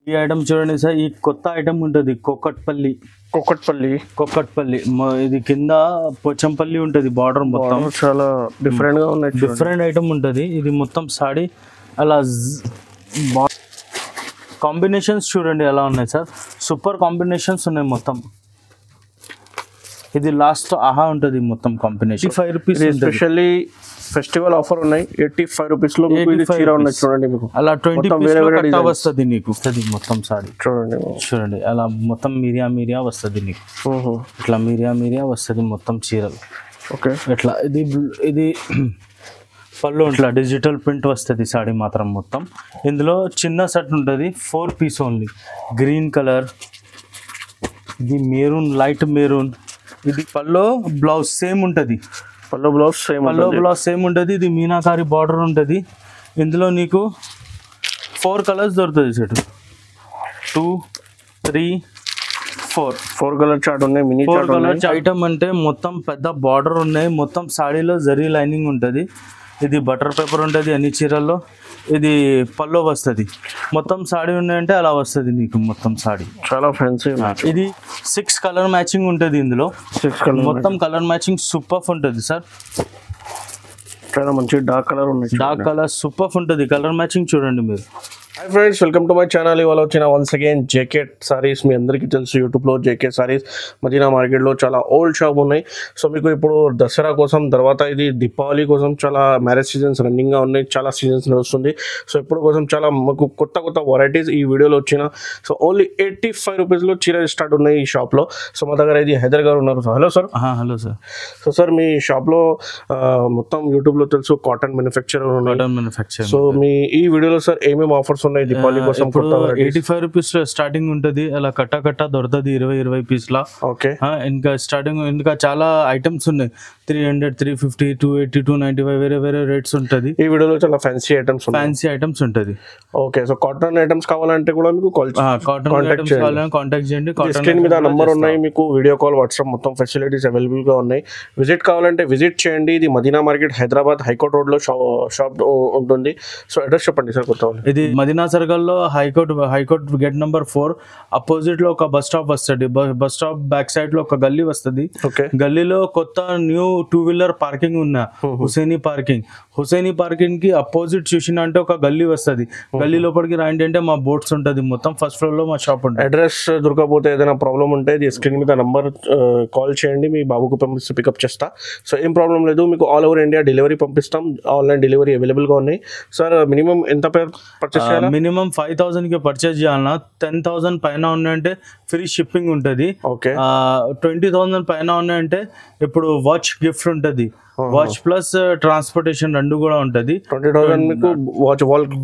ఈ ఐటమ్ చూడండి సార్, ఈ కొత్త ఐటమ్ ఉంటుంది కొక్కట్పల్లి ఇది కింద పోచంపల్లి ఉంటుంది బార్డర్ మొత్తం చాలా డిఫరెంట్ గా ఉన్నాయి. డిఫరెంట్ ఐటమ్ ఉంటుంది ఇది మొత్తం సాడీ అలా కాంబినేషన్స్ చూడండి ఎలా ఉన్నాయి సార్, సూపర్ కాంబినేషన్స్ ఉన్నాయి మొత్తం. ఇది లాస్ట్ ఆహా ఉంటుంది మొత్తం combination. 85 rupees especially festival offer ఉన్నాయి. 85 రూపీస్ లో చీర ఉన్నాయి చూడండి. మీకు అలా 20 వస్తుంది నీకు మొత్తం సారీ చూడండి అలా మొత్తం మీరియా వస్తుంది నీకు. ఇట్లా మీరియా వస్తుంది మొత్తం చీరలు. ఓకే ఇట్లా ఇది పళ్ళు ఇట్లా డిజిటల్ ప్రింట్ వస్తుంది సాడీ మాత్రం మొత్తం. ఇందులో చిన్న సెట్ ఉంటుంది 4 పీస్ ఓన్లీ. గ్రీన్ కలర్, ఇది మెరూన్, లైట్ మెరూన్. ఇది పల్లో బ్లౌజ్ సేమ్ ఉంటుంది, పల్లో బ్లౌజ్ సేమ్ ఉంటుంది. ఇది మీనాకారి బార్డర్ ఉంటుంది. ఇందులో నీకు 4 కలర్స్ దొరుకుతుంది సెట్. 2, 3, 4 కలర్ చార్ట్ ఉన్నాయి. మినీ చార్ట్ ఐటమ్ అంటే మొత్తం పెద్ద బార్డర్ ఉన్నాయి. మొత్తం సాడీలో జరీ లైనింగ్ ఉంటుంది. ఇది బటర్ పేపర్ ఉంటుంది అన్ని చీరల్లో. ఇది పల్లో వస్తుంది. మొత్తం సాడీ ఉన్నాయంటే అలా వస్తుంది నీకు మొత్తం సాడీ. చాలా ఫ్యాన్సీ. ఇది 6 కలర్ మ్యాచింగ్ ఉంటుంది. ఇందులో 6 కలర్ మొత్తం కలర్ మ్యాచింగ్ సూపర్ ఉంటుంది సార్. చాలా మంచి డార్క్ కలర్ ఉన్నాయి. డార్క్ కలర్ సూపర్ ఉంటుంది. కలర్ మ్యాచింగ్ చూడండి మీరు. Hi friends, welcome to my channel. ఇవాళ వచ్చిన వన్స్ అగైన్ జేకే సారీస్. మీ అందరికీ తెలుసు యూట్యూబ్లో జేకే సారీస్ మదీనా మార్కెట్లో చాలా ఓల్డ్ షాప్ ఉన్నాయి. సో మీకు ఇప్పుడు దసరా కోసం, తర్వాత ఇది దీపావళి కోసం చాలా మ్యారేజ్ సీజన్స్ రన్నింగ్గా ఉన్నాయి. చాలా సీజన్స్ నడుస్తుంది. సో ఇప్పుడు కోసం చాలా మాకు కొత్త వెరైటీస్ ఈ వీడియోలో వచ్చిన. సో ఓన్లీ 85 రూపీస్లో చీర స్టార్ట్ ఉన్నాయి ఈ షాప్లో. సో మా దగ్గర ఇది హైదర్ గారు ఉన్నారు. Hello sir. Hello sir. So sir మీ షాప్లో మొత్తం యూట్యూబ్లో తెలుసు కాటన్ మ్యానుఫ్యాక్చరర్ ఉన్నారు. సో మీ ఈ వీడియోలో సార్ ఏమేమి ఆఫర్స్ ఉన్నాయి దీపావళి కోసం? 85 రూపీస్ స్టార్టింగ్ ఉంటుంది. అలా కట్ట దొరుకుతుంది 20 పీస్లా. ఓకే. ఇంకా స్టార్టింగ్ ఇంకా చాలా ఐటమ్స్ ఉన్నాయి. 300, 350, 280, 295 వేరే రేట్స్ ఉంటుంది. ఈ వీడియోలో చాలా ఫ్యాన్సీ ఐటమ్స్ ఉంటుంది. ఓకే. సో కాటన్ ఐటమ్స్ కావాలంటే కూడా మీకు కాంటాక్ట్ చేయండి. స్క్రీన్ మీద నంబర్ ఉన్నాయి. మీకు వీడియో కాల్, వాట్సాప్ మొత్తం ఫెసిలిటీస్ అవైలబుల్ గా ఉన్నాయి. విజిట్ కావాలంటే విజిట్ చేయండి. ఇది Madina market Hyderabad high court road లో షాప్ ఉంటుంది. సో అడ్రస్ చెప్పండి సార్. కొత్త ఇది మదీనా సర్కిల్ లో హైకోర్ట్ గేట్ నెంబర్ 4 అపోజిట్ లో ఒక బస్ స్టాప్ వస్తుంది. బస్ స్టాప్ బ్యాక్ సైడ్ లో ఒక గల్లీ వస్తుంది. గల్లీలో కొత్త న్యూ 2 వీలర్ పార్కింగ్ ఉన్నా హుసేనీ పార్కింగ్ కి అపోజిట్ చూసిన అంటే ఒక గల్లీ వస్తుంది. గల్లీ లోపలికి రాండి అంటే మా బోట్స్ ఉంటుంది. మొత్తం ఫస్ట్ ఫ్లోర్ లో మా షాప్ ఉంటుంది. అడ్రస్ దొరకకపోతే ఏదైనా ప్రాబ్లం ఉంటే స్క్రీన్ మీద నంబర్ కాల్ చేయండి. మీ బాబుకు పంపిస్తే పికప్ చేస్తా. సో ఏం ప్రాబ్లం లేదు. మీకు ఆల్ ఓవర్ ఇండియా డెలివరీ పంపిస్తాం. ఆన్లైన్ డెలివరీ అవైలబుల్ గా ఉన్నాయి. సార్ మినిమం ఎంత పర్చేస్ చేయాలి? మినిమం 5,000 కి పర్చేస్ చేయాలన్నా. 10,000 పైన ఉన్నాయంటే ఫ్రీ షిప్పింగ్ ఉంటుంది. 20,000 పైన ఉన్నాయంటే ఇప్పుడు వాచ్ గిఫ్ట్ ఉంటుంది. వాచ్ ప్లస్ ట్రాన్స్పోర్టేషన్ 2 కూడా ఉంటుంది. 20,000 మీకు watch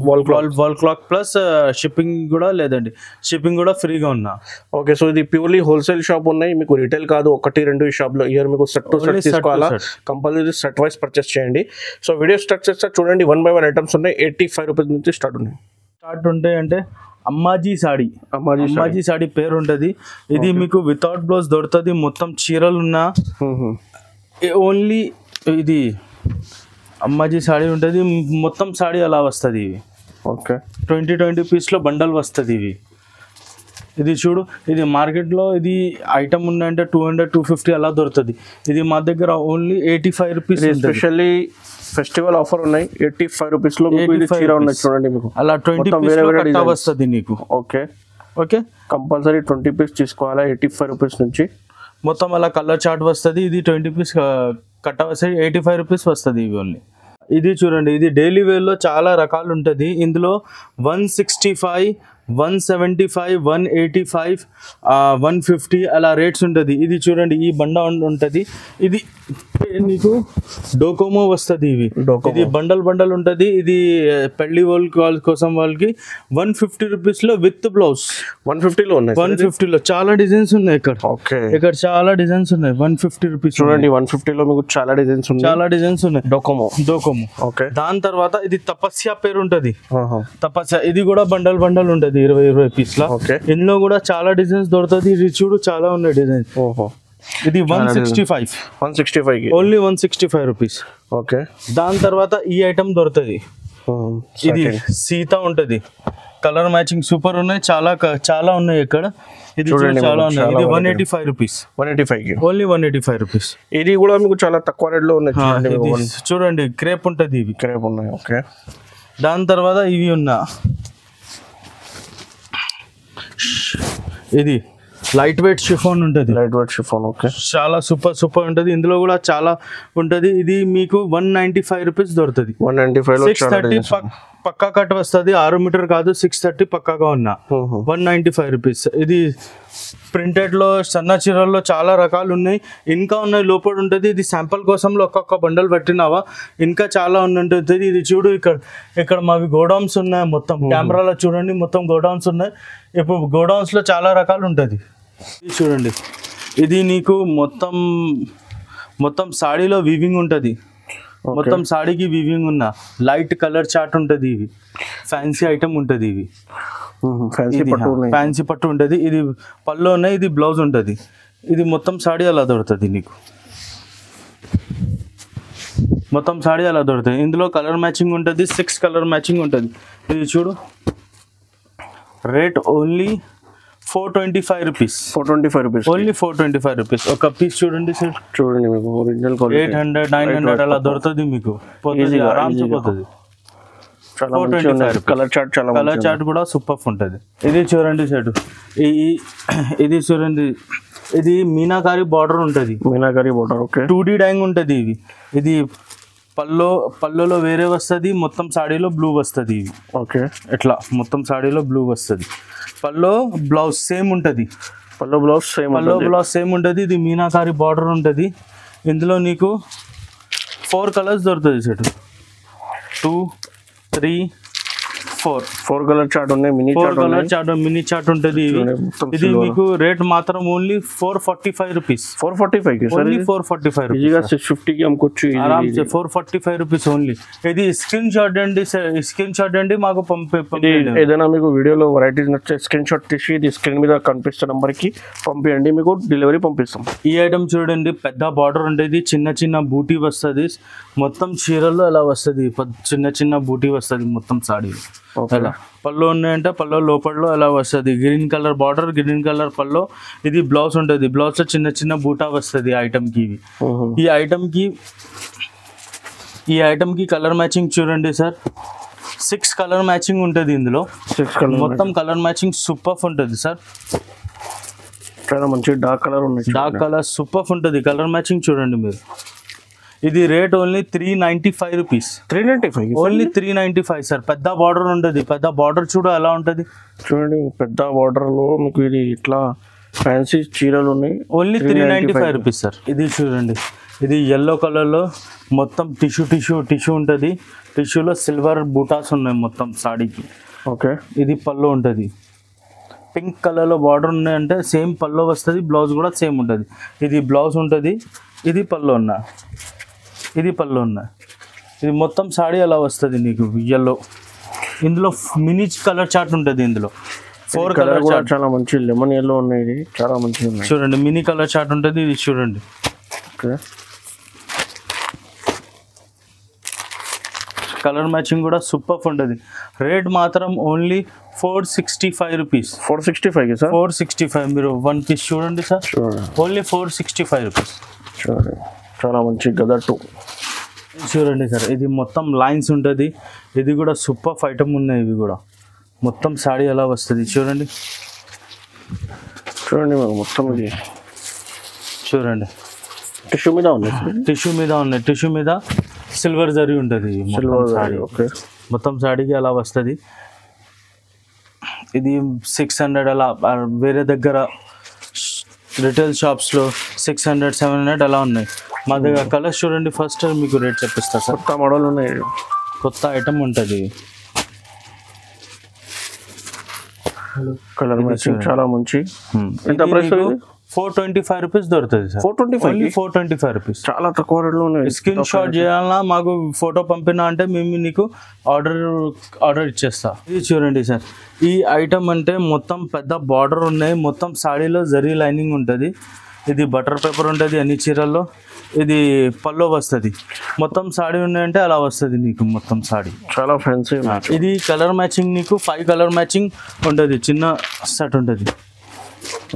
wall clock plus shipping కూడా లేదండి. షిప్పింగ్ కూడా ఫ్రీగా ఉన్నా. ఓకే. సో ఇది ప్యూర్లీ హోల్సేల్ షాప్ ఉన్నాయి. మీకు రిటైల్ కాదు. 1-2 షాప్ లో ఇయర్ మీకు సెట్ టు సెట్ తీసుకోవాలా. కంపల్సరీ సెట్ వైస్ పర్చేస్ చేయండి. సో వీడియో స్టార్ట్ చేస్తే చూడండి 1 by 1 ఐటమ్స్ ఉన్నాయి. 85 రూపీస్ నుంచి స్టార్ట్ ఉంటాయి అంటే అమ్మాజీ సాడీ పేరు ఉంటుంది. ఇది మీకు వితౌట్ బ్లౌజ్ దొరుకుతుంది. మొత్తం చీరలు ఉన్నా ఓన్లీ ఇది అమ్మాజీ సాడీ ఉంటుంది. మొత్తం సాడీ అలా వస్తుంది. ఇవి ఓకే. 20 పీస్లో బండల్ వస్తుంది. ఇది చూడు, ఇది మార్కెట్లో ఇది ఐటమ్ ఉందంటే 200, 250 అలా దొరుకుతుంది. ఇది మా దగ్గర only 85 rupees. Especially festival offer ఉన్నాయి. 85 రూపీస్ లో చీర ఉన్నాయి చూడండి. మీకు అలా 20 వస్తుంది నీకు. ఓకే. కంపల్సరీ 20 పీస్ తీసుకోవాలా 85 రూపీస్ నుంచి. మొత్తం అలా కలర్ చార్ట్ వస్తుంది. ఇది 20 పీస్ కట్ట వస్తుంది. 85 రూపీస్ వస్తుంది ఇవి ఓన్లీ. ఇది చూడండి, ఇది డైలీ వేర్లో చాలా రకాలు ఉంటుంది. ఇందులో 165, 175, 185, 150 అలా రేట్స్ ఉంటుంది. ఇది చూడండి, ఈ బండ ఉంటుంది. ఇది నీకు డోకోమో వస్తుంది. ఇది బండల్ ఉంటుంది. ఇది పెళ్లి వాళ్ళ కోసం వాళ్ళకి 150 రూపీస్లో విత్ బ్లౌజ్. 150లో ఉన్నాయి. 150లో చాలా డిజైన్స్ ఉన్నాయి. ఇక్కడ చాలా డిజైన్స్ ఉన్నాయి. 150 రూపీస్ చూడండి. 150లో మీకు చాలా డిజైన్స్ ఉన్నాయి. డోకోమో. ఓకే. దాని తర్వాత ఇది తపస్య పేరు ఉంటుంది. తపస్య ఇది కూడా బండల్ ఉంటుంది 20 పీస్లా. ఇందులో కూడా చాలా డిజైన్స్ దొరుకుతుంది. ఇది చూడు చాలా ఉన్నాయి డిజైన్స్. ఇది 165 ఓన్లీ 165 రూపీస్. ఓకే. దాని తర్వాత ఈ ఐటమ్ దొరుకుతుంది. ఇది సీత ఉంటుంది. కలర్ మ్యాచింగ్ సూపర్ ఉన్నాయి, చాలా ఉన్నాయి ఇక్కడ. ఇది చూడండి, చాలా ఉన్నాయి. చాలా ఇది ఉన్నాయి. 185 రూపీస్, 185కి ఓన్లీ 185 రూపీస్. ఇది కూడా మీకు చాలా తక్కువ రేట్లో ఉన్నాయి. చూడండి క్రేప్ ఉంటుంది, ఇవి క్రేప్ ఉన్నాయి. ఓకే, దాని తర్వాత ఇవి ఉన్నా, ఇది లైట్ వెయిట్ షిఫాన్ ఉంటుంది. Light weight chiffon. ఓకే, చాలా సూపర్ ఉంటుంది. ఇందులో కూడా చాలా ఉంటుంది. ఇది మీకు 195 రూపీస్ దొరుకుతుంది. 195 630 పక్కా కట్ వస్తుంది. 6 మీటర్ కాదు, 630 పక్కాగా ఉన్నా 195 రూపీస్. ఇది ప్రింటెడ్ లో సన్న చీరల్లో చాలా రకాలు ఉన్నాయి, ఇంకా ఉన్నాయి. లోపల ఉంటుంది. ఇది శాంపుల్ కోసంలో ఒక్కొక్క బండల్ పెట్టినావా, ఇంకా చాలా ఉంటుంది. ఇది చూడు, ఇక్కడ మావి గోడౌన్స్ ఉన్నాయి. మొత్తం కెమెరాలో చూడండి, మొత్తం గోడౌన్స్ ఉన్నాయి. ఇప్పుడు గోడౌన్స్ లో చాలా రకాలు ఉంటుంది. ఇది చూడండి, ఇది నీకు మొత్తం సాడీలో వీవింగ్ ఉంటుంది. మొత్తం సాడీకి వీవింగ్ ఉన్న లైట్ కలర్ చార్ట్ ఉంటుంది. ఇవి ఫ్యాన్సీ ఐటమ్ ఉంటుంది. ఇవి ఫ్యాన్సీ పట్టు ఉంటుంది. ఇది పళ్ళు ఉన్నాయి, ఇది బ్లౌజ్ ఉంటుంది. ఇది మొత్తం సాడీ అలా దొరుకుతుంది నీకు, మొత్తం సాడీ అలా దొరుకుతుంది. ఇందులో కలర్ మ్యాచింగ్ ఉంటుంది, 6 కలర్ మ్యాచింగ్ ఉంటుంది. ఇది చూడు, rate only 425 rupees. 425 rupees, only 425 rupees. ఒక పీస్ చూడండి సార్, చూడండి మీకు ఒరిజినల్ 800 900 అలా దొరుకుతుంది మీకు. పోతుంది, ఆరామ్సే పోతుంది. 425 కలర్ చార్ట్, చాలా కలర్ చార్ట్ కూడా సూపర్ ఉంటుంది. ఇది చూడండి సార్, ఇది చూడండి, ఇది మీనాకారి బార్డర్ ఉంటుంది. మీనాకారి బార్డర్. ఓకే, 2D డైంగ్ ఉంటుంది. ఇది పళ్ళులో వేరే వస్తుంది, మొత్తం సాడీలో బ్లూ వస్తుంది. ఇవి ఓకే, ఇట్లా మొత్తం సాడీలో బ్లూ వస్తుంది. పళ్ళు బ్లౌజ్ సేమ్ ఉంటుంది. పళ్ళు బ్లౌజ్ సేమ్ ఉంటుంది. ఇది మీనాకారి బార్డర్ ఉంటుంది. ఇందులో నీకు 4 కలర్స్ దొరుకుతుంది సార్. 2 3 4 కలర్ చార్ట్ ఉన్నాయి. మినీ చార్ట్ ఉంటుంది. ఇది మీకు రేట్ మాత్రం ఓన్లీ 445 రూపీస్. 445 ఈజీగా 650కి అమ్ముకోవచ్చు. 445 రూపీస్ ఓన్లీ. ఇది స్క్రీన్ షాట్ అండి మాకు ఏదైనా మీకు వీడియోలో వెరైటీస్ నచ్చే స్క్రీన్ షాట్ తీసి ఇది స్క్రీన్ మీద కనిపిస్తున్న నెంబర్కి పంపించండి, మీకు డెలివరీ పంపిస్తాం. ఈ ఐటమ్ చూడండి, పెద్ద బార్డర్ ఉంటుంది, చిన్న బూటీ వస్తుంది. మొత్తం చీరల్లో అలా వస్తుంది, చిన్న బూటీ వస్తుంది మొత్తం సాడీలో. అలా పళ్ళు ఉన్నాయంటే పళ్ళు లోపల అలా వస్తుంది. Green colour border, green colour పళ్ళు. ఇది బ్లౌజ్ ఉంటుంది. బ్లౌజ్ లో చిన్న బూటా వస్తుంది ఐటమ్కి. ఈ ఐటమ్కి కలర్ మ్యాచింగ్ చూడండి సార్, 6 కలర్ మ్యాచింగ్ ఉంటుంది. ఇందులో మొత్తం కలర్ మ్యాచింగ్ సూపర్ ఉంటుంది సార్. చాలా మంచి డార్క్ కలర్ సూపర్ ఉంటుంది. కలర్ మ్యాచింగ్ చూడండి మీరు. ఇది rate only 395 rupees. 395 only 395 sir. పెద్ద బార్డర్ ఉంటుంది. పెద్ద బార్డర్ చూడు ఎలా ఉంటుంది. చూడండి, పెద్ద బార్డర్ లో మీకు ఇది ఇట్లా ఫ్యాన్సీ చీరలు ఉన్నాయి. Only 395 rupees sir. ఇది చూడండి, ఇది ఎల్లో కలర్ లో మొత్తం టిష్యూ ఉంటుంది. టిష్యూలో సిల్వర్ బూటాస్ ఉన్నాయి మొత్తం సాడీకి. ఓకే, ఇది పళ్ళు ఉంటుంది. పింక్ కలర్ లో బార్డర్ ఉన్నాయంటే సేమ్ పళ్ళు వస్తుంది. బ్లౌజ్ కూడా సేమ్ ఉంటుంది. ఇది బ్లౌజ్ ఉంటుంది. ఇది పళ్ళు ఉన్న ఇది మొత్తం సాడీ అలా వస్తుంది నీకు ఎల్లో. ఇందులో మినీ కలర్ చార్ట్ ఉంటుంది. ఇందులో 4 కలర్ చార్ట్, చాలా మంచి లెమన్ ఎల్లో ఉన్నాయి. చాలా మంచిగా ఉన్నాయి. చూడండి, మినీ కలర్ చార్ట్ ఉంటుంది. ఇది చూడండి. ఓకే, కలర్ మ్యాచింగ్ కూడా సూపర్ ఉంటుంది. రేట్ మాత్రం ఓన్లీ 465 రూపీస్. 465 సార్. 465. మీరు 1 పీస్ చూడండి సార్, ఓన్లీ 465 రూపీస్. చూడండి, చాలా మంచి గదర్ 2 చూడండి సార్. ఇది మొత్తం లైన్స్ ఉంటుంది. ఇది కూడా సూపర్ ఐటమ్ ఉన్నాయి. ఇవి కూడా మొత్తం సాడీ ఎలా వస్తుంది చూడండి. మొత్తం ఇది చూడండి, టిష్యూ మీద ఉన్నాయి. సిల్వర్ జరీ ఉంటుంది. మొత్తం సాడీకి అలా వస్తుంది. ఇది 600 అలా. వేరే దగ్గర రిటైల్ షాప్స్లో 600 700 అలా ఉన్నాయి. మా దగ్గర కలర్స్ చూడండి. ఫస్ట్ మీకు రేట్ చెప్పిస్తా సార్. కొత్త మోడల్ ఉన్నాయి, కొత్త ఐటమ్ ఉంటుంది. కలర్ మ్యాచింగ్ చాలా మంచి. ఎంత ప్రైస్? 425 రూపీస్ దొరుకుతుంది సార్. 425 రూపీస్, చాలా తక్కువ రేట్లో ఉన్నాయి. స్క్రీన్ షాట్ చేయాలన్నా మాకు ఫోటో పంపినా అంటే మేము నీకు ఆర్డర్ ఇచ్చేస్తా. ఇది చూడండి సార్, ఈ ఐటమ్ అంటే మొత్తం పెద్ద బార్డర్ ఉన్నాయి. మొత్తం సాడీలో జరీ లైనింగ్ ఉంటుంది. ఇది బటర్ పేపర్ ఉంటుంది అన్ని చీరల్లో. ఇది పల్లో వస్తుంది. మొత్తం సాడీ ఉన్నాయంటే అలా వస్తుంది నీకు మొత్తం సాడీ. చాలా ఫ్యాన్సీ. ఇది కలర్ మ్యాచింగ్ నీకు 5 కలర్ మ్యాచింగ్ ఉంటుంది. చిన్న సెట్ ఉంటుంది.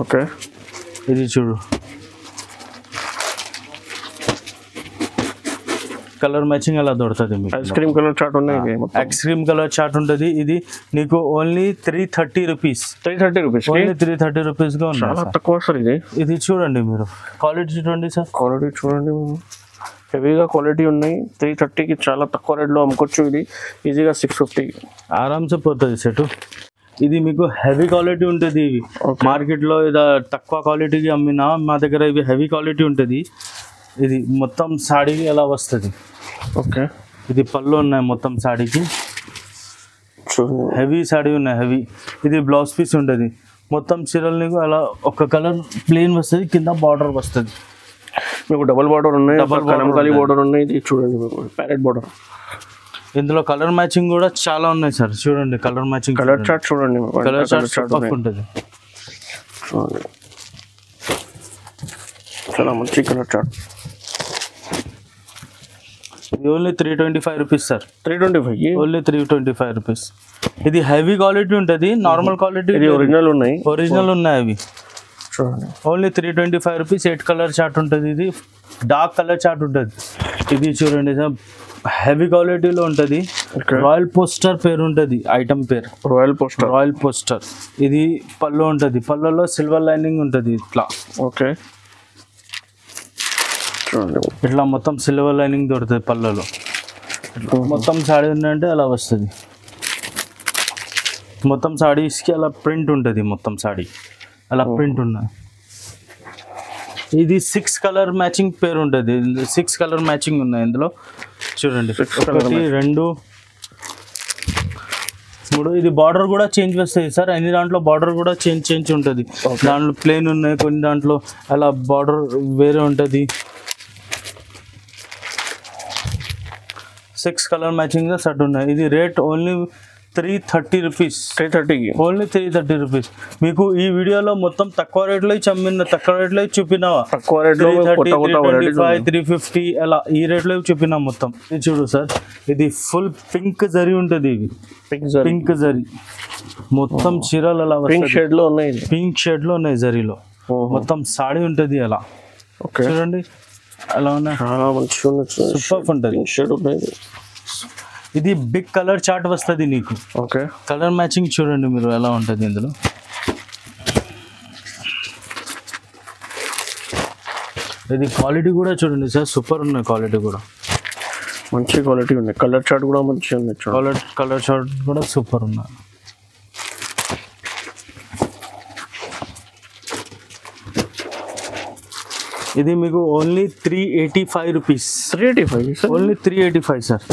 ఓకే, ఇది చూడు కలర్ మ్యాచింగ్ అలా దొరుకుతుంది మీకు. ఐస్ క్రీమ్ కలర్ చార్ట్ ఉన్నాయి. ఐస్ క్రీమ్ కలర్ చార్ట్ ఉంటుంది. ఇది నీకు ఓన్లీ 330 రూపీస్. 330 రూపీస్, ఓన్లీ 330 రూపీస్గా ఉంది. చాలా తక్కువ సార్ ఇది. ఇది చూడండి మీరు, క్వాలిటీ చూడండి సార్. క్వాలిటీ చూడండి, హెవీగా క్వాలిటీ ఉన్నాయి. 330కి చాలా తక్కువ రేట్లో అమ్ముకోవచ్చు. ఇది ఈజీగా 650 ఆరామ్సే పోతుంది సెట్. ఇది మీకు హెవీ క్వాలిటీ ఉంటుంది. ఇవి మార్కెట్లో ఇది తక్కువ క్వాలిటీకి అమ్మినా మా దగ్గర ఇవి హెవీ క్వాలిటీ ఉంటుంది. ఇది మొత్తం సాడీకి ఎలా వస్తుంది. ఓకే, ఇది పళ్ళు ఉన్నాయి మొత్తం సాడీకి. హెవీ సాడీ ఉన్నాయి, హెవీ. ఇది బ్లౌజ్ పీస్ ఉంటుంది. మొత్తం చీరలు నీకు అలా ఒక కలర్ ప్లెయిన్ వస్తుంది, కింద బార్డర్ వస్తుంది. మీకు డబుల్ బార్డర్ ఉన్నాయి, కలంకారీ బార్డర్ ఉన్నాయి. ఇది చూడండి మీకు ప్యారెట్ బార్డర్. ఇందులో కలర్ మ్యాచింగ్ కూడా చాలా ఉన్నాయి సార్. చూడండి కలర్ మ్యాచింగ్, కలర్ చార్ట్ చూడండి. కలర్ చార్ట్ ఉంటుంది. చాలా మంచి కలర్ చార్ట్. ఇది only 325 rupees sir. 325, only 325 rupees. ఇది హెవీ క్వాలిటీ ఉంటుంది. నార్మల్ క్వాలిటీ ఇది ఒరిజినల్ ఉన్నాయి. ఒరిజినల్ ఉన్నాయి అవి. చూడండి ఓన్లీ 325 రూపీస్. 8 కలర్ చార్ట్ ఉంటుంది. ఇది డార్క్ కలర్ చార్ట్ ఉంటుంది. ఇది చూడండి సార్, హెవీ క్వాలిటీలో ఉంటుంది. రాయల్ పోస్టర్ పేరు ఉంటుంది ఐటమ్ పేరు. Royal poster. Royal poster. ఇది పళ్ళు ఉంటుంది. పళ్ళలో సిల్వర్ లైనింగ్ ఉంటుంది ఇట్లా. ఓకే, చూడండి ఇట్లా మొత్తం సిల్వర్ లైనింగ్ దొరుకుతుంది పళ్ళలో. మొత్తం సాడీ ఉందంటే అలా వస్తుంది. మొత్తం సాడీస్కి అలా ప్రింట్ ఉంటుంది. మొత్తం సాడీ అలా ప్రింట్ ఉన్నాయి. ఇది 6 కలర్ మ్యాచింగ్ పేరు ఉంటుంది. 6 కలర్ మ్యాచింగ్ ఉన్నాయి ఇందులో. చూడండి 1 2 3. ఇది బార్డర్ కూడా చేంజ్ వస్తుంది సార్. అన్ని దాంట్లో బార్డర్ కూడా చేంజ్ ఉంటుంది. దాంట్లో ప్లెయిన్ ఉన్నాయి, కొన్ని దాంట్లో అలా బార్డర్ వేరే ఉంటుంది. 6 కలర్ మ్యాచింగ్ సెట్ ఉన్నాయి. ఇది రేట్ ఓన్లీ 330 రూపీస్. 330కి ఓన్లీ 330 రూపీస్. మీకు ఈ వీడియోలో మొత్తం తక్కువ రేట్లో చమ్మిన, తక్కువ రేట్లో చూపినావా? తక్కువ రేట్లో 325 350 అలా ఈ రేట్లో చూపినా మొత్తం. ఇది చూడు సార్, ఇది ఫుల్ పింక్ జరీ ఉంటుంది. ఇది పింక్ జరీ మొత్తం చీరలు అలా పింక్ షేడ్ లో ఉన్నాయి. పింక్ షేడ్ లో ఉన్నాయి జరీలో. మొత్తం సాడీ ఉంటుంది అలా. చూడండి అలా ఉన్నాయి. చాలా మంచిగా సూపర్ ఉంటుంది. షేడ్ ఉన్నాయి. ఇది బిగ్ కలర్ చార్ట్ వస్తుంది నీకు. ఓకే, కలర్ మ్యాచింగ్ చూడండి మీరు ఎలా ఉంటుంది ఇందులో. ఇది క్వాలిటీ కూడా చూడండి సార్, సూపర్ ఉన్నాయి. క్వాలిటీ కూడా మంచి క్వాలిటీ ఉంది. కలర్ చార్ట్ కూడా మంచిగా ఉంది. కలర్ చార్ట్ కూడా సూపర్ ఉన్నాయి. ఇది మీకు ఓన్లీ 385 రూపీస్. 385 only 385 sir.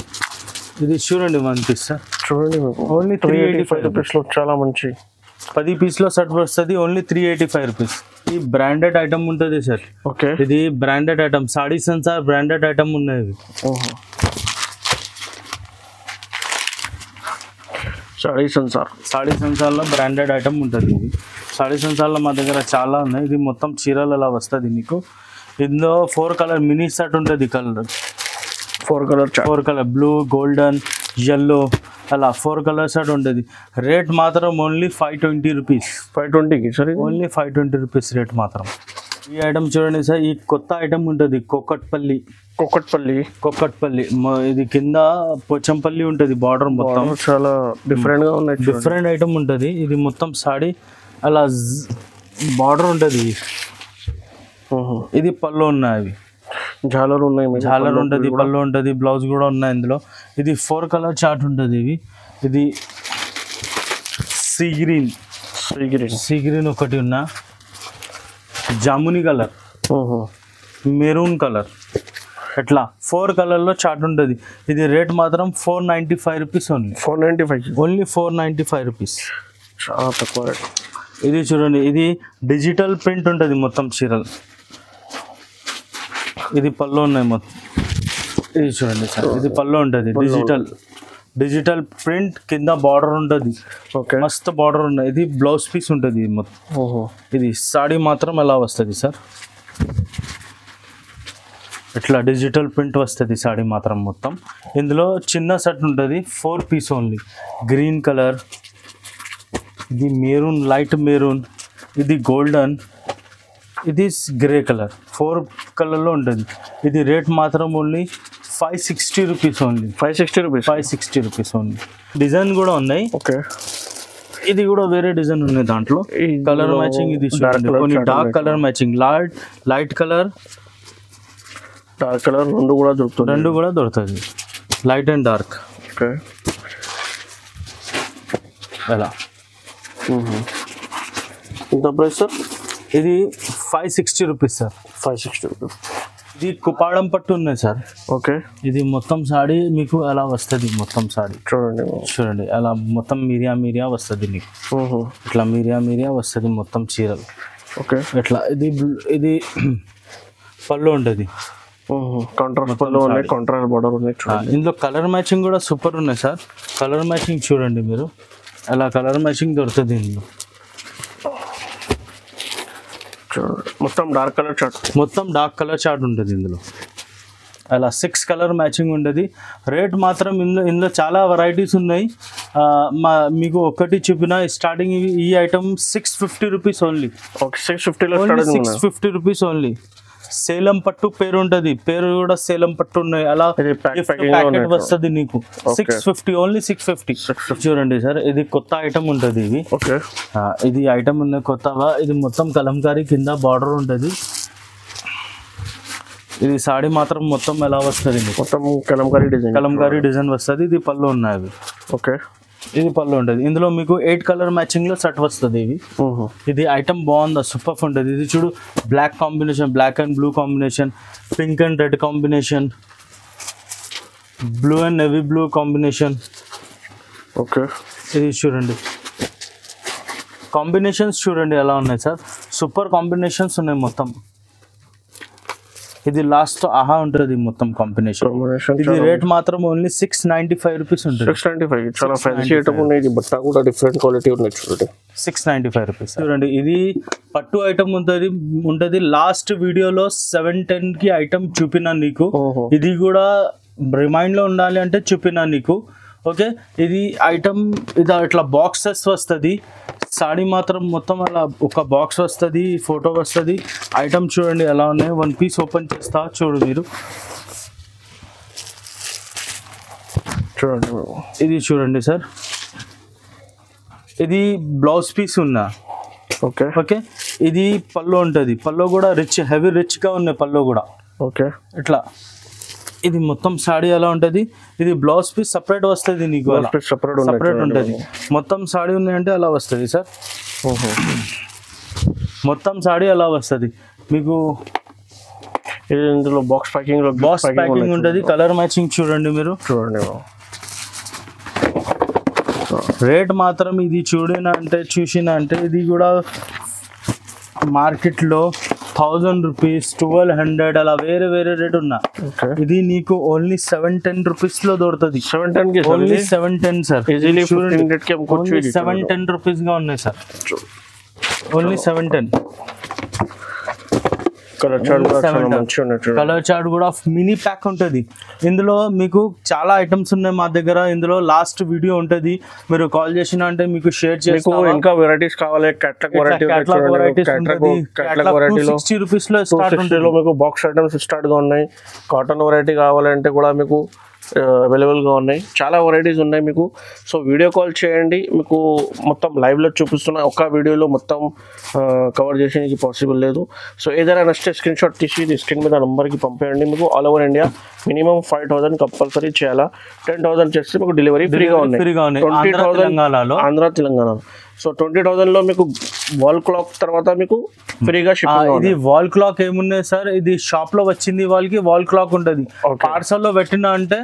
ఇది చూడండి 1 పీస్ సార్. చూడండి ఓన్లీ 385 రూపీస్లో చాలా మంచి 10 పీస్లో సెట్ వస్తుంది. Only 385 rupees. ఈ బ్రాండెడ్ ఐటమ్ ఉంటుంది సార్. ఓకే, ఇది బ్రాండెడ్ ఐటమ్. సాడీ సెన్సార్ బ్రాండెడ్ ఐటమ్ ఉన్నాయి. సాడీ సెన్సార్లో బ్రాండెడ్ ఐటమ్ ఉంటుంది. ఇది సాడీ సెన్సార్లో మా దగ్గర చాలా ఉన్నాయి. ఇది మొత్తం చీరలు అలా వస్తుంది నీకు. ఇందులో 4 కలర్ మినీ సెట్ ఉంటుంది. Colour 4 colour blue, golden, yellow అలా 4 కలర్ సెట్ ఉంటుంది. రేట్ మాత్రం ఓన్లీ 520 రూపీస్. 520కి సార్. ఓన్లీ 520 రూపీస్ రేట్ మాత్రం. ఈ ఐటమ్ చూడండి సార్, ఈ కొత్త ఐటమ్ ఉంటుంది. కొక్కట్పల్లి. ఇది కింద పోచంపల్లి ఉంటుంది. బార్డర్ మొత్తం చాలా డిఫరెంట్గా ఉన్నాయి. డిఫరెంట్ ఐటమ్ ఉంటుంది. ఇది మొత్తం సాడీ అలా బార్డర్ ఉంటుంది. ఇది పళ్ళు ఉన్నాయి. జాలర్ ఉంటుంది, పళ్ళు ఉంటుంది, బ్లౌజ్ కూడా ఉన్నాయి ఇందులో. ఇది 4 కలర్ చార్ట్ ఉంటుంది. ఇది సీ గ్రీన్ ఒకటి ఉన్నా, జాముని కలర్, మెరూన్ కలర్, ఎట్లా 4 కలర్లో చార్ట్ ఉంటుంది. ఇది రేట్ మాత్రం 495 రూపీస్. Only 495 rupees. చాలా తక్కువ రేట్. ఇది చూడండి, ఇది డిజిటల్ ప్రింట్ ఉంటుంది మొత్తం చీరలు. ఇది పళ్ళు ఉన్నాయి మొత్తం. ఇది చూడండి సార్, ఇది పళ్ళు ఉంటుంది. డిజిటల్ ప్రింట్ కింద బార్డర్ ఉంటుంది. మస్తు బార్డర్ ఉన్నాయి. ఇది బ్లౌజ్ పీస్ ఉంటుంది మొత్తం. ఇది సాడీ మాత్రం ఎలా వస్తుంది సార్. ఇట్లా డిజిటల్ ప్రింట్ వస్తుంది సాడీ మాత్రం మొత్తం. ఇందులో చిన్న సెట్ ఉంటుంది, 4 పీస్ ఓన్లీ. గ్రీన్ కలర్, ఇది మెరూన్, లైట్ మెరూన్, ఇది గోల్డెన్, ఇది గ్రే కలర్, 4 కలర్లో ఉంటుంది. ఇది రేట్ మాత్రం only 560 rupees only. 560 rupees only. Design కూడా ఉన్నాయి. ఓకే, ఇది కూడా వేరే డిజైన్ ఉన్నాయి దాంట్లో. కలర్ మ్యాచింగ్ ఇది కొన్ని dark colour matching, light colour, dark colour రెండు కూడా దొరుకుతుంది, లైట్ అండ్ డార్క్. ఓకే, ఎలా ఎంత ప్రైస్ సార్? ఇది 560 రూపీస్ సార్. 560 రూపీస్. ఇది కుపాడం పట్టు ఉన్నాయి సార్. ఓకే, ఇది మొత్తం సాడీ మీకు అలా వస్తుంది. మొత్తం సాడీ చూడండి అలా మొత్తం మీరియా వస్తుంది మీకు. ఇట్లా మీరియా వస్తుంది మొత్తం చీరలు. ఓకే, ఇట్లా ఇది పళ్ళు ఉంటుంది. కాంట్రాస్ట్ పళ్ళు ఉన్నాయి, కాంట్రాస్ట్ బార్డర్ ఉన్నాయి. ఇందులో కలర్ మ్యాచింగ్ కూడా సూపర్ ఉన్నాయి సార్. కలర్ మ్యాచింగ్ చూడండి మీరు, అలా కలర్ మ్యాచింగ్ దొరుకుతుంది ఇందులో. మొత్తం డార్క్ కలర్ చార్ట్ ఉంటుంది ఇందులో. అలా 6 కలర్ మ్యాచింగ్ ఉంటుంది. రేట్ మాత్రం ఇందులో చాలా వెరైటీస్ ఉన్నాయి. మీకు ఒకటి చూపిన స్టార్టింగ్ ఈ item 650 rupees only. 650 rupees only. Salem పట్టు పేరు ఉంటుంది, పేరు కూడా సేలం పట్టు ఉన్నాయి. అలా ప్యాకెట్ వస్తుంది నీకు 650 ఓన్లీ. 650 చూడండి సార్. ఇది కొత్త ఐటమ్ ఉంటుంది. ఇది ఇది ఐటమ్ ఉన్నాయి కొత్తగా. ఇది మొత్తం కలంకారీ కింద బార్డర్ ఉంటుంది. ఇది సాడీ మాత్రం మొత్తం ఎలా వస్తుంది, మొత్తం కలంకారీ డిజైన్ వస్తుంది. ఇది పళ్ళు ఉన్నాయి. ఓకే, ఇది పళ్ళు ఉంటుంది. ఇందులో మీకు 8 కలర్ మ్యాచింగ్ లో సెట్ వస్తుంది. ఇది ఐటమ్ బాగుంది, సూపర్ ఉంటుంది. ఇది చూడు, black combination, black and blue combination, pink and red combination, blue and navy blue combination. Okay, ఇది చూడండి, కాంబినేషన్స్ చూడండి ఎలా ఉన్నాయి సార్. సూపర్ కాంబినేషన్స్ ఉన్నాయి మొత్తం. ఇది లాస్ట్ ఆహా ఉంటుంది మొత్తం కాంబినేషన్. ఇది రేట్ మాత్రం ఓన్లీ 695 రూపీస్ ఉంటుంది. 695. చాలా ఫ్యాన్సీ ఐటమ్ ఉన్నాయి. ఇది బట్ట కూడా డిఫరెంట్ క్వాలిటీ ఉన్నాయి చూడండి. 695 రూపీస్. చూడండి, ఇది పట్టు ఐటమ్ ఉంటుంది. లాస్ట్ వీడియోలో 710కి ఐటమ్ చూపినా నీకు. ఇది కూడా రిమైండ్ లో ఉండాలి అంటే చూపినా నీకు. ఓకే, ఇది ఐటమ్ ఇది ఇట్లా బాక్సెస్ వస్తుంది. సాడీ మాత్రం మొత్తం అలా ఒక బాక్స్ వస్తుంది, ఫోటో వస్తుంది. ఐటమ్ చూడండి ఎలా ఉన్నాయి. 1 పీస్ ఓపెన్ చేస్తా చూడు మీరు. చూడండి, ఇది చూడండి సార్. ఇది బ్లౌజ్ పీస్ ఉన్నా. ఓకే ఓకే, ఇది పళ్ళు ఉంటుంది. పళ్ళు కూడా హెవీ రిచ్గా ఉన్నాయి పళ్ళు కూడా. ఓకే, ఇట్లా ఇది మొత్తం సాడీ ఎలా ఉంటుంది. ఇది బ్లౌజ్ పీస్ సపరేట్ వస్తుంది నీకు, సపరేట్ ఉంటుంది. మొత్తం సాడీ ఉన్నాయంటే అలా వస్తుంది సార్. మొత్తం సాడీ అలా వస్తుంది మీకు. ఇందులో బాక్స్ ప్యాకింగ్ ఉంటుంది. కలర్ మ్యాచింగ్ చూడండి మీరు. చూడండి, రేట్ మాత్రం ఇది చూసినా అంటే ఇది కూడా మార్కెట్లో 1000 రూపీస్, 1200 అలా వేరే రేట్ ఉన్నా. ఇది నీకు ఓన్లీ 710 రూపీస్ లో దొరుకుతుంది. 710 సార్. 710 రూపీస్ గా ఉన్నాయి సార్. ఓన్లీ 710. కలర్ చార్ట్ కూడా మినీ ప్యాక్ ఉంటుంది. ఇందులో మీకు చాలా ఐటమ్స్ ఉన్నాయి మా దగ్గర. ఇందులో లాస్ట్ వీడియో ఉంటుంది, మీరు కాల్ చేసిన అంటే మీకు షేర్ చేస్తాం. ఇంకా వెరైటీస్ కావాలి. ₹60 రూపీస్ లో మీకు బాక్స్ ఐటమ్స్ స్టార్ట్ గా ఉన్నాయి. కాటన్ వెరైటీ కావాలంటే కూడా మీకు అవైలబుల్గా ఉన్నాయి. చాలా వెరైటీస్ ఉన్నాయి మీకు. సో వీడియో కాల్ చేయండి, మీకు మొత్తం లైవ్లో చూపిస్తున్న ఒక వీడియోలో మొత్తం కవర్ చేసేందుకు పాసిబుల్ లేదు. సో ఏదైనా నచ్చితే స్క్రీన్ షాట్ తీసి స్క్రీన్ మీద నెంబర్కి పంపేయండి. మీకు all over India minimum 5,000 compulsory చేయాలా. 10,000 చేస్తే మీకు డెలివరీ ఫ్రీగా ఉన్నాయి. 20,000 ఆంధ్ర తెలంగాణ. సో 20,000లో మీకు వాల్ క్లాక్ తర్వాత మీకు ఫ్రీగా షిప్పింగ్. ఇది వాల్ క్లాక్ ఏమున్నాయి సార్, ఇది షాప్ లో వచ్చింది వాళ్ళకి వాల్ క్లాక్ ఉంటుంది. పార్సల్ లో పెట్టినా అంటే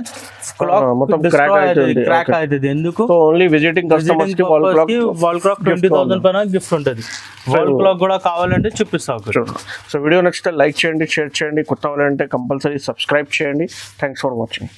క్లాక్ మొత్తం క్రాక్ అవుతుంది. ఎందుకు? ఓన్లీ విజిటింగ్ కస్టమర్స్ కి వాల్ క్లాక్ 20,000 పైన గిఫ్ట్ ఉంటుంది. వాల్ క్లాక్ కూడా కావాలంటే చూపిస్తాం. సో వీడియో నచ్చితే లైక్ చేయండి, షేర్ చేయండి. కొత్త వాళ్ళంటే కంపల్సరీ సబ్స్క్రైబ్ చేయండి. Thanks for watching.